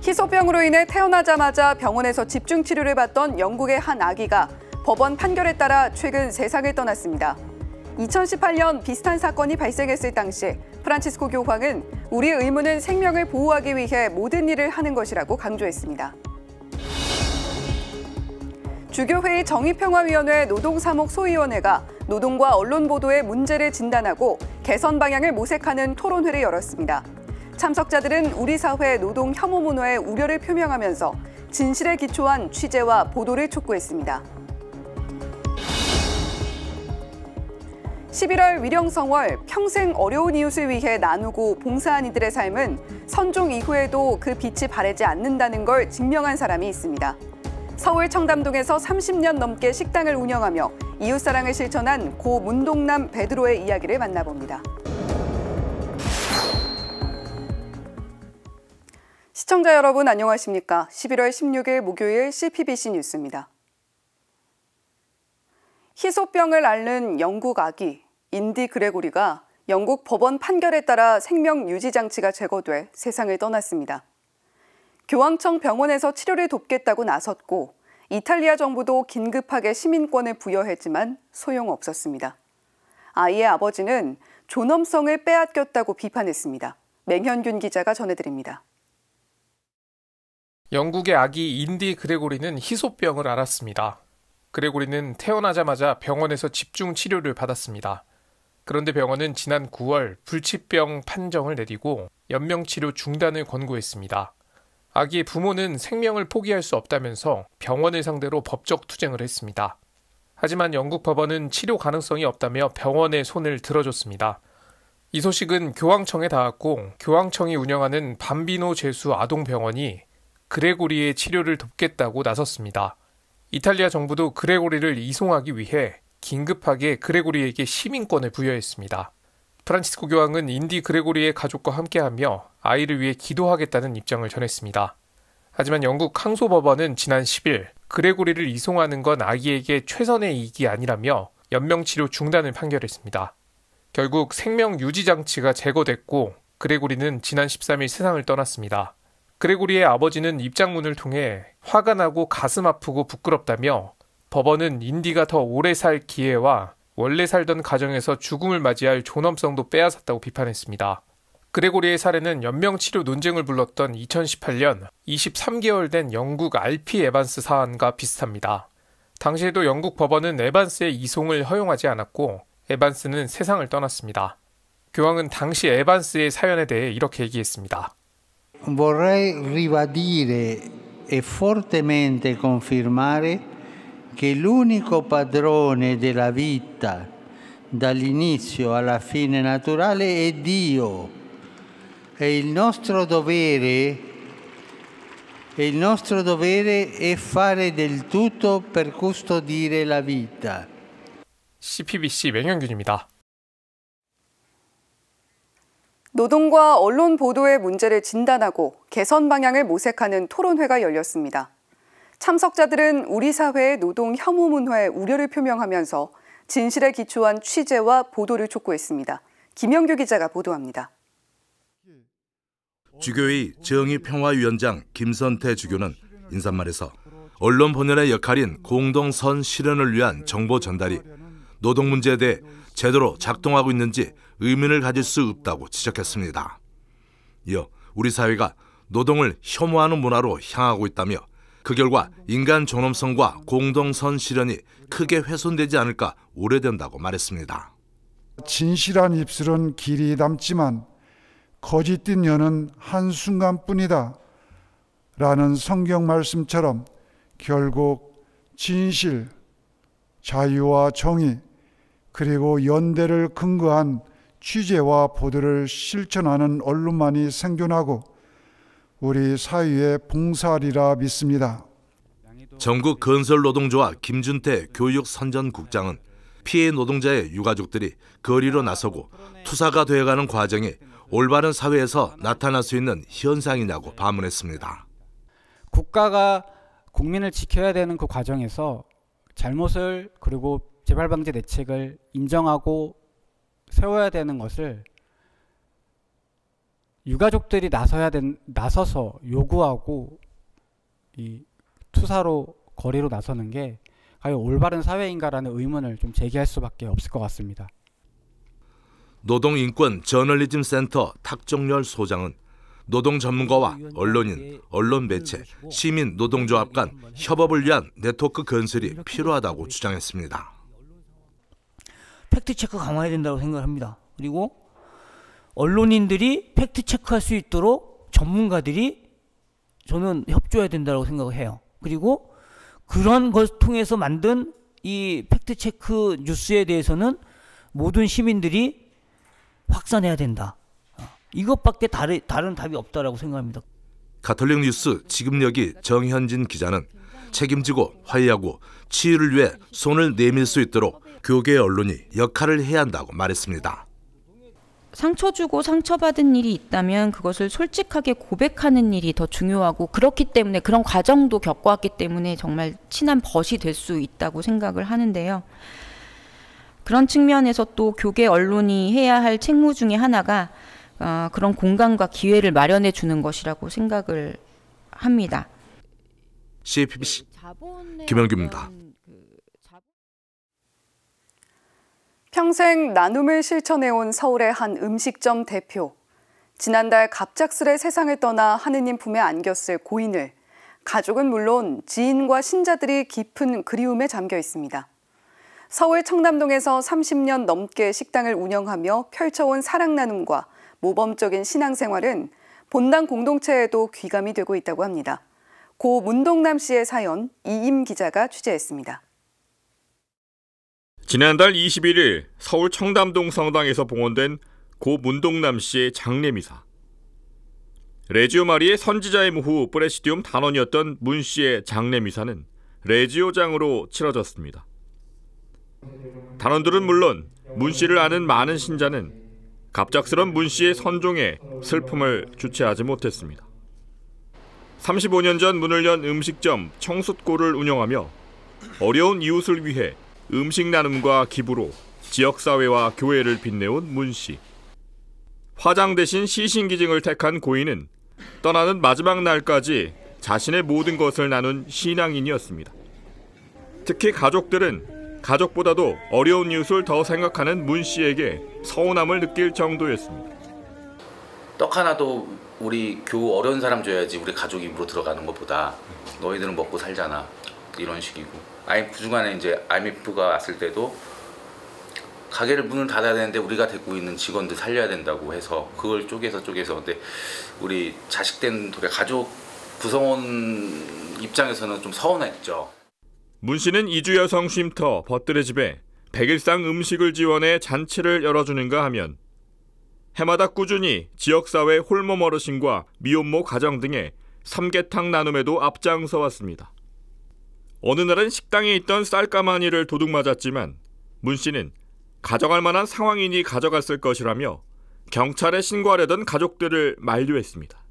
희소병으로 인해 태어나자마자 병원에서 집중 치료를 받던 영국의 한 아기가 법원 판결에 따라 최근 세상을 떠났습니다. 2018년 비슷한 사건이 발생했을 당시 프란치스코 교황은 우리의 의무는 생명을 보호하기 위해 모든 일을 하는 것이라고 강조했습니다. 주교회의 정의평화위원회 노동사목 소위원회가 노동과 언론 보도의 문제를 진단하고 개선 방향을 모색하는 토론회를 열었습니다. 참석자들은 우리 사회 노동 혐오 문화에 우려를 표명하면서 진실에 기초한 취재와 보도를 촉구했습니다. 11월 위령성월 평생 어려운 이웃을 위해 나누고 봉사한 이들의 삶은 선종 이후에도 그 빛이 바래지 않는다는 걸 증명한 사람이 있습니다. 서울 청담동에서 30년 넘게 식당을 운영하며 이웃사랑을 실천한 고 문동남 베드로의 이야기를 만나봅니다. 시청자 여러분 안녕하십니까? 11월 16일 목요일 CPBC 뉴스입니다. 희소병을 앓는 영국 아기 인디 그레고리가 영국 법원 판결에 따라 생명 유지 장치가 제거돼 세상을 떠났습니다. 교황청 병원에서 치료를 돕겠다고 나섰고 이탈리아 정부도 긴급하게 시민권을 부여했지만 소용없었습니다. 아이의 아버지는 존엄성을 빼앗겼다고 비판했습니다. 맹현균 기자가 전해드립니다. 영국의 아기 인디 그레고리는 희소병을 앓았습니다. 그레고리는 태어나자마자 병원에서 집중 치료를 받았습니다. 그런데 병원은 지난 9월 불치병 판정을 내리고 연명치료 중단을 권고했습니다. 아기의 부모는 생명을 포기할 수 없다면서 병원을 상대로 법적 투쟁을 했습니다. 하지만 영국 법원은 치료 가능성이 없다며 병원의 손을 들어줬습니다. 이 소식은 교황청에 닿았고 교황청이 운영하는 밤비노 제수 아동병원이 그레고리의 치료를 돕겠다고 나섰습니다. 이탈리아 정부도 그레고리를 이송하기 위해 긴급하게 그레고리에게 시민권을 부여했습니다. 프란치스코 교황은 인디 그레고리의 가족과 함께하며 아이를 위해 기도하겠다는 입장을 전했습니다. 하지만 영국 항소법원은 지난 10일 그레고리를 이송하는 건 아기에게 최선의 이익이 아니라며 연명치료 중단을 판결했습니다. 결국 생명 유지 장치가 제거됐고 그레고리는 지난 13일 세상을 떠났습니다. 그레고리의 아버지는 입장문을 통해 화가 나고 가슴 아프고 부끄럽다며 법원은 인디가 더 오래 살 기회와 원래 살던 가정에서 죽음을 맞이할 존엄성도 빼앗았다고 비판했습니다. 그레고리의 사례는 연명치료 논쟁을 불렀던 2018년 23개월 된 영국 RP 에반스 사안과 비슷합니다. 당시에도 영국 법원은 에반스의 이송을 허용하지 않았고 에반스는 세상을 떠났습니다. 교황은 당시 에반스의 사연에 대해 이렇게 얘기했습니다. Vorrei ribadire e fortemente confermare che l'unico padrone della vita dall'inizio alla fine naturale è Dio e il nostro dovere è fare del tutto per custodire la vita. CPBC 맹현균입니다. 노동과 언론 보도의 문제를 진단하고 개선 방향을 모색하는 토론회가 열렸습니다. 참석자들은 우리 사회의 노동 혐오 문화에 우려를 표명하면서 진실에 기초한 취재와 보도를 촉구했습니다. 김영규 기자가 보도합니다. 주교의 정의평화위원장 김선태 주교는 인사말에서 언론 본연의 역할인 공동선 실현을 위한 정보 전달이 노동 문제에 대해 제대로 작동하고 있는지 의문을 가질 수 없다고 지적했습니다. 이어 우리 사회가 노동을 혐오하는 문화로 향하고 있다며 그 결과 인간 존엄성과 공동선 실현이 크게 훼손되지 않을까 우려된다고 말했습니다. 진실한 입술은 길이 남지만 거짓된 혀는 한순간뿐이다 라는 성경 말씀처럼 결국 진실, 자유와 정의 그리고 연대를 근거한 취재와 보도를 실천하는 언론만이 생존하고 우리 사회에 봉사하리라 믿습니다. 전국 건설노동조합 김준태 교육선전국장은 피해 노동자의 유가족들이 거리로 나서고 투사가 되어가는 과정이 올바른 사회에서 나타날 수 있는 현상이냐고 반문했습니다. 국가가 국민을 지켜야 되는 그 과정에서 잘못을 그리고 재발방지 대책을 인정하고 세워야 되는 것을 유가족들이 나서서 요구하고 이 투사로 거리로 나서는 게 과연 올바른 사회인가라는 의문을 좀 제기할 수밖에 없을 것 같습니다. 노동인권 저널리즘 센터 탁종렬 소장은 노동 전문가와 언론인, 언론 매체, 시민 노동조합 간 협업을 위한 네트워크 건설이 필요하다고 주장했습니다. 팩트체크 강화해야 된다고 생각합니다. 그리고 언론인들이 팩트체크할 수 있도록 전문가들이 저는 협조해야 된다고 생각을 해요. 그리고 그런 것을 통해서 만든 이 팩트체크 뉴스에 대해서는 모든 시민들이 확산해야 된다. 이것밖에 다른 답이 없다라고 생각합니다. 가톨릭 뉴스 지금여기 정현진 기자는 책임지고 화해하고 치유를 위해 손을 내밀 수 있도록 교계 언론이 역할을 해야 한다고 말했습니다. 상처 주고 상처받은 일이 있다면 그것을 솔직하게 고백하는 일이 더 중요하고, 그렇기 때문에 그런 과정도 겪어왔기 때문에 정말 친한 벗이 될 수 있다고 생각을 하는데요. 그런 측면에서 또 교계 언론이 해야 할 책무 중에 하나가 그런 공간과 기회를 마련해 주는 것이라고 생각을 합니다. CFBC 김영규입니다. 평생 나눔을 실천해온 서울의 한 음식점 대표. 지난달 갑작스레 세상을 떠나 하느님 품에 안겼을 고인을 가족은 물론 지인과 신자들이 깊은 그리움에 잠겨 있습니다. 서울 청담동에서 30년 넘게 식당을 운영하며 펼쳐온 사랑 나눔과 모범적인 신앙생활은 본당 공동체에도 귀감이 되고 있다고 합니다. 고 문동남 씨의 사연 이임 기자가 취재했습니다. 지난달 21일 서울 청담동 성당에서 봉헌된 고 문동남 씨의 장례미사. 레지오 마리의 선지자의 후 프레시디움 단원이었던 문 씨의 장례미사는 레지오장으로 치러졌습니다. 단원들은 물론 문 씨를 아는 많은 신자는 갑작스런 문 씨의 선종에 슬픔을 주체하지 못했습니다. 35년 전 문을 연 음식점 청숫골을 운영하며 어려운 이웃을 위해 음식 나눔과 기부로 지역사회와 교회를 빛내온 문 씨. 화장 대신 시신기증을 택한 고인은 떠나는 마지막 날까지 자신의 모든 것을 나눈 신앙인이었습니다. 특히 가족들은 가족보다도 어려운 이웃을 더 생각하는 문 씨에게 서운함을 느낄 정도였습니다. 떡 하나도 우리 교우 어려운 사람 줘야지 우리 가족 입으로 들어가는 것보다 너희들은 먹고 살잖아, 이런 식이고. 그중간에 이제 IMF가 왔을 때도 가게를 문을 닫아야 되는데 우리가 데리고 있는 직원들 살려야 된다고 해서 그걸 쪼개서 근데 우리 자식된 가족 구성원 입장에서는 좀 서운했죠. 문 씨는 이주 여성 쉼터 벗들의 집에 100일상 음식을 지원해 잔치를 열어주는가 하면 해마다 꾸준히 지역사회 홀몸 어르신과 미혼모 가정 등의 삼계탕 나눔에도 앞장서 왔습니다. 어느 날은 식당에 있던 쌀가마니를 도둑 맞았지만 문 씨는 가져갈 만한 상황이니 가져갔을 것이라며 경찰에 신고하려던 가족들을 만류했습니다.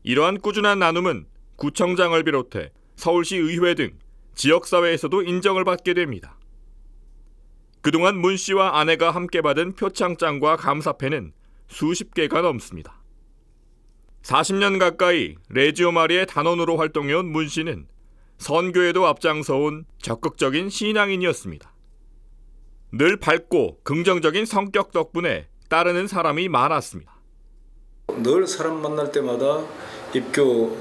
이러한 꾸준한 나눔은 구청장을 비롯해 서울시 의회 등 지역사회에서도 인정을 받게 됩니다. 그동안 문 씨와 아내가 함께 받은 표창장과 감사패는 수십 개가 넘습니다. 40년 가까이 레지오 마리의 단원으로 활동해온 문 씨는 선교에도 앞장서온 적극적인 신앙인이었습니다. 늘 밝고 긍정적인 성격 덕분에 따르는 사람이 많았습니다. 늘 사람 만날 때마다 입교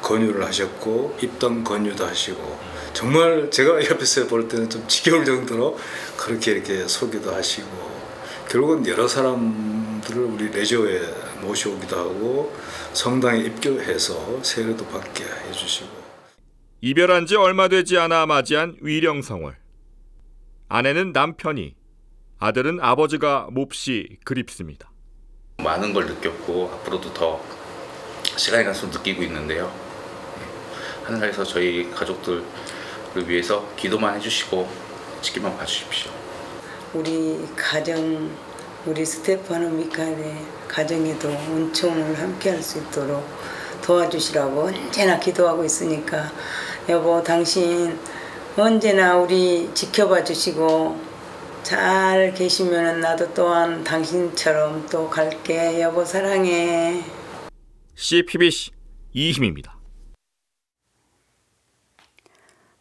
권유를 하셨고 입당 권유도 하시고, 정말 제가 옆에서 볼 때는 좀 지겨울 정도로 그렇게 이렇게 소개도 하시고, 결국은 여러 사람들을 우리 레지오에 모셔오기도 하고 성당에 입교해서 세례도 받게 해주시고. 이별한 지 얼마 되지 않아 맞이한 위령성월. 아내는 남편이, 아들은 아버지가 몹시 그립습니다. 많은 걸 느꼈고 앞으로도 더 시간이 갈수록 느끼고 있는데요. 하늘에서 저희 가족들을 위해서 기도만 해주시고 지켜만 봐주십시오. 우리 가정, 우리 스테파노 미카엘의 가정에도 은총을 함께할 수 있도록 도와주시라고 언제나 기도하고 있으니까, 여보 당신 언제나 우리 지켜봐 주시고 잘 계시면 나도 또한 당신처럼 또 갈게. 여보 사랑해. CPBC 이희미입니다.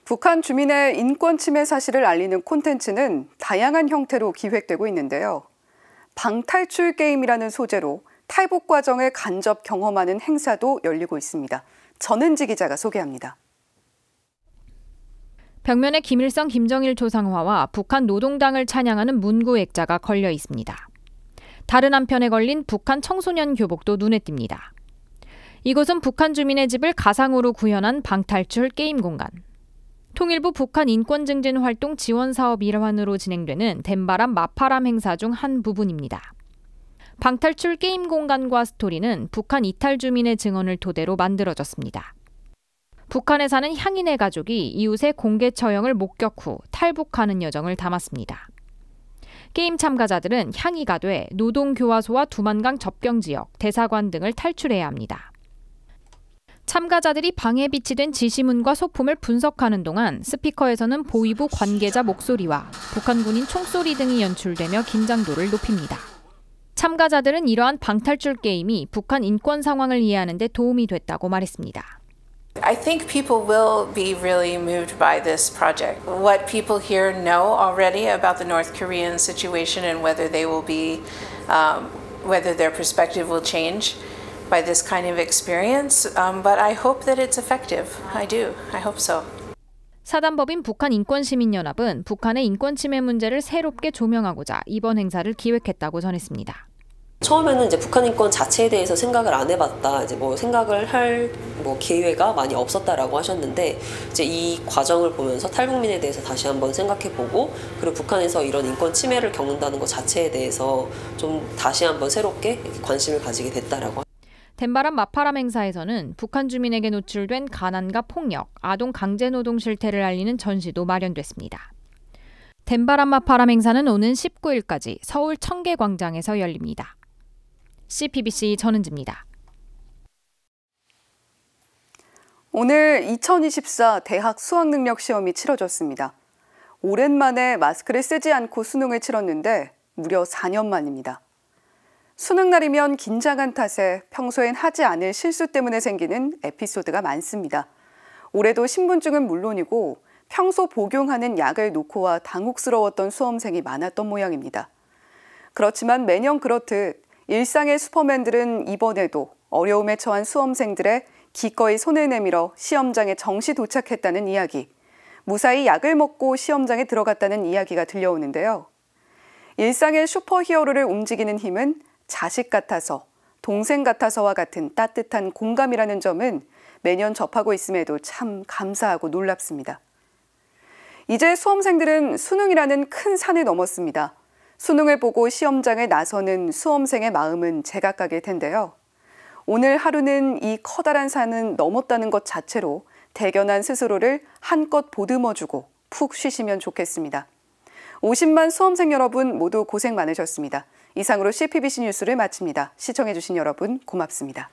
북한 주민의 인권 침해 사실을 알리는 콘텐츠는 다양한 형태로 기획되고 있는데요. 방탈출 게임이라는 소재로 탈북 과정을 간접 경험하는 행사도 열리고 있습니다. 전은지 기자가 소개합니다. 벽면에 김일성, 김정일 조상화와 북한 노동당을 찬양하는 문구 액자가 걸려 있습니다. 다른 한편에 걸린 북한 청소년 교복도 눈에 띕니다. 이곳은 북한 주민의 집을 가상으로 구현한 방탈출 게임 공간. 통일부 북한 인권증진 활동 지원 사업 일환으로 진행되는 덴바람 마파람 행사 중 한 부분입니다. 방탈출 게임 공간과 스토리는 북한 이탈 주민의 증언을 토대로 만들어졌습니다. 북한에 사는 향인의 가족이 이웃의 공개 처형을 목격 후 탈북하는 여정을 담았습니다. 게임 참가자들은 향이가 돼 노동교화소와 두만강 접경지역, 대사관 등을 탈출해야 합니다. 참가자들이 방에 비치된 지시문과 소품을 분석하는 동안 스피커에서는 보위부 관계자 목소리와 북한 군인 총소리 등이 연출되며 긴장도를 높입니다. 참가자들은 이러한 방탈출 게임이 북한 인권 상황을 이해하는 데 도움이 됐다고 말했습니다. I think people will be really moved by this project. What people here know already about the North Korean situation and whether they will be, whether their perspective will change by this kind of experience. But I hope that it's effective. I do. I hope so. 사단법인 북한인권시민연합은 북한의 인권 침해 문제를 새롭게 조명하고자 이번 행사를 기획했다고 전했습니다. 처음에는 이제 북한 인권 자체에 대해서 생각을 안 해봤다, 이제 뭐 생각을 할 기회가 많이 없었다라고 하셨는데, 이제 이 과정을 보면서 탈북민에 대해서 다시 한번 생각해보고, 그리고 북한에서 이런 인권 침해를 겪는다는 것 자체에 대해서 좀 다시 한번 새롭게 관심을 가지게 됐다라고. 덴바람 마파람 행사에서는 북한 주민에게 노출된 가난과 폭력, 아동 강제노동 실태를 알리는 전시도 마련됐습니다. 덴바람 마파람 행사는 오는 19일까지 서울 청계광장에서 열립니다. CPBC 전은지입니다. 오늘 2024 대학 수학능력 시험이 치러졌습니다. 오랜만에 마스크를 쓰지 않고 수능을 치렀는데 무려 4년 만입니다. 수능 날이면 긴장한 탓에 평소엔 하지 않을 실수 때문에 생기는 에피소드가 많습니다. 올해도 신분증은 물론이고 평소 복용하는 약을 놓고 와 당혹스러웠던 수험생이 많았던 모양입니다. 그렇지만 매년 그렇듯 일상의 슈퍼맨들은 이번에도 어려움에 처한 수험생들의 기꺼이 손을 내밀어 시험장에 정시 도착했다는 이야기, 무사히 약을 먹고 시험장에 들어갔다는 이야기가 들려오는데요. 일상의 슈퍼히어로를 움직이는 힘은 자식 같아서, 동생 같아서와 같은 따뜻한 공감이라는 점은 매년 접하고 있음에도 참 감사하고 놀랍습니다. 이제 수험생들은 수능이라는 큰 산을 넘었습니다. 수능을 보고 시험장에 나서는 수험생의 마음은 제각각일 텐데요. 오늘 하루는 이 커다란 산은 넘었다는 것 자체로 대견한 스스로를 한껏 보듬어주고 푹 쉬시면 좋겠습니다. 50만 수험생 여러분 모두 고생 많으셨습니다. 이상으로 CPBC 뉴스를 마칩니다. 시청해주신 여러분 고맙습니다.